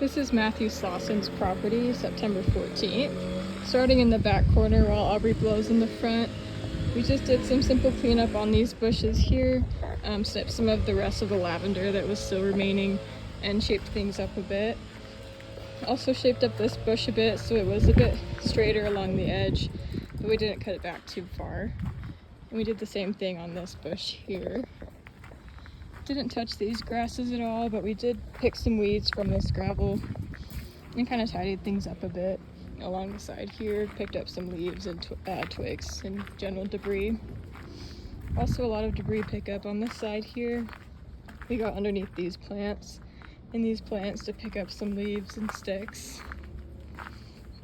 This is Matthew Slawson's property, September 14th. Starting in the back corner while Aubrey blows in the front. We just did some simple cleanup on these bushes here, snipped some of the rest of the lavender that was still remaining, and shaped things up a bit. Also shaped up this bush a bit so it was a bit straighter along the edge, but we didn't cut it back too far. And we did the same thing on this bush here. Didn't touch these grasses at all, but we did pick some weeds from this gravel and kind of tidied things up a bit. Along the side here, picked up some leaves and twigs and general debris. Also a lot of debris pickup on this side here. We got underneath these plants and these plants to pick up some leaves and sticks.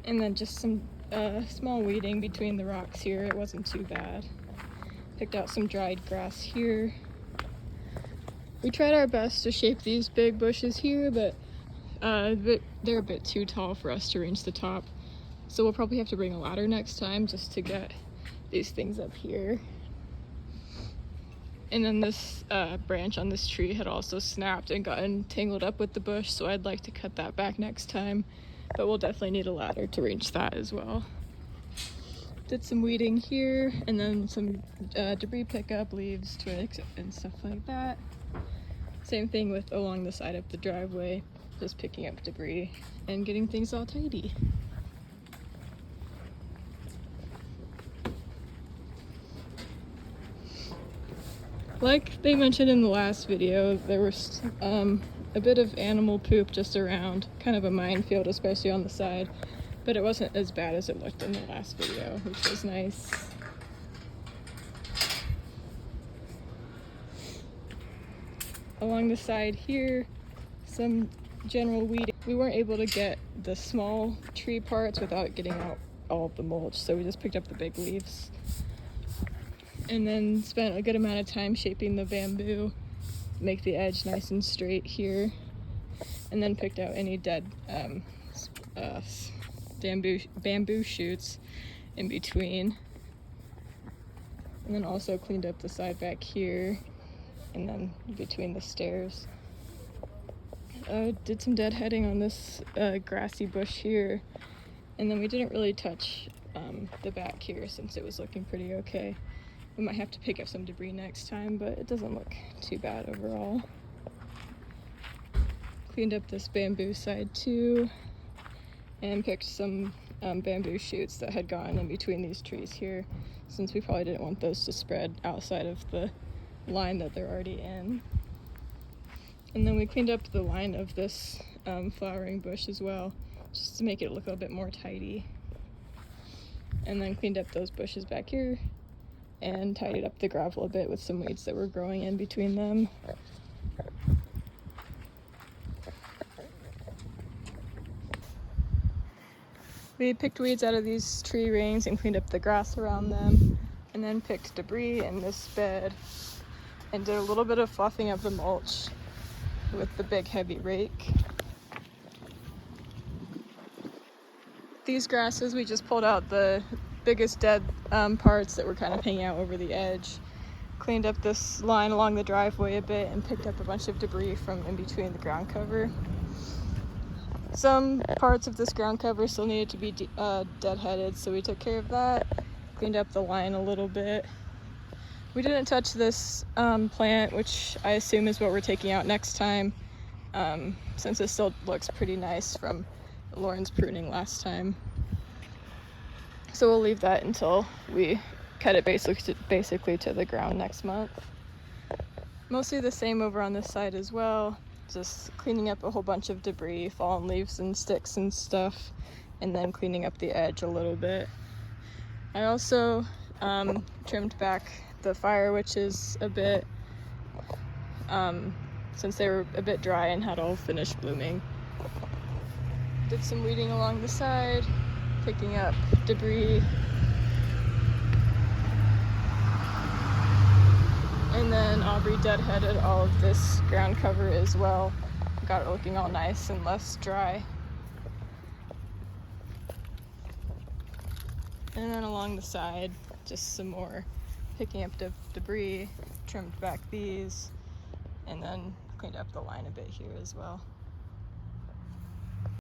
And then just some small weeding between the rocks here. It wasn't too bad. Picked out some dried grass here. We tried our best to shape these big bushes here, but they're a bit too tall for us to reach the top. So we'll probably have to bring a ladder next time just to get these things up here. And then this branch on this tree had also snapped and gotten tangled up with the bush, so I'd like to cut that back next time, but we'll definitely need a ladder to reach that as well. Did some weeding here, and then some debris pickup, leaves, twigs, and stuff like that. Same thing with along the side of the driveway, just picking up debris and getting things all tidy. Like they mentioned in the last video, there was a bit of animal poop just around, kind of a minefield, especially on the side, but it wasn't as bad as it looked in the last video, which was nice. Along the side here, some general weeding. We weren't able to get the small tree parts without getting out all of the mulch, so we just picked up the big leaves. And then spent a good amount of time shaping the bamboo, make the edge nice and straight here, and then picked out any dead bamboo shoots in between. And then also cleaned up the side back here, and then between the stairs. Did some deadheading on this grassy bush here, and then we didn't really touch the back here since it was looking pretty okay. We might have to pick up some debris next time, but it doesn't look too bad overall. Cleaned up this bamboo side too, and picked some bamboo shoots that had gone in between these trees here, since we probably didn't want those to spread outside of the line that they're already in. And then we cleaned up the line of this flowering bush as well, just to make it look a bit more tidy. And then cleaned up those bushes back here and tidied up the gravel a bit with some weeds that were growing in between them. We picked weeds out of these tree rings and cleaned up the grass around them, and then picked debris in this bed and did a little bit of fluffing of the mulch with the big heavy rake. These grasses, we just pulled out the biggest dead parts that were kind of hanging out over the edge. Cleaned up this line along the driveway a bit and picked up a bunch of debris from in between the ground cover. Some parts of this ground cover still needed to be deadheaded, so we took care of that. Cleaned up the line a little bit. We didn't touch this plant, which I assume is what we're taking out next time, since it still looks pretty nice from Lauren's pruning last time. So we'll leave that until we cut it basically to the ground next month. Mostly the same over on this side as well, just cleaning up a whole bunch of debris, fallen leaves and sticks and stuff, and then cleaning up the edge a little bit. I also trimmed back the fire witches a bit, since they were a bit dry and had all finished blooming. Did some weeding along the side, picking up debris, and then Aubrey deadheaded all of this ground cover as well. Got it looking all nice and less dry. And then along the side, just some more picking up debris, trimmed back these, and then cleaned up the line a bit here as well.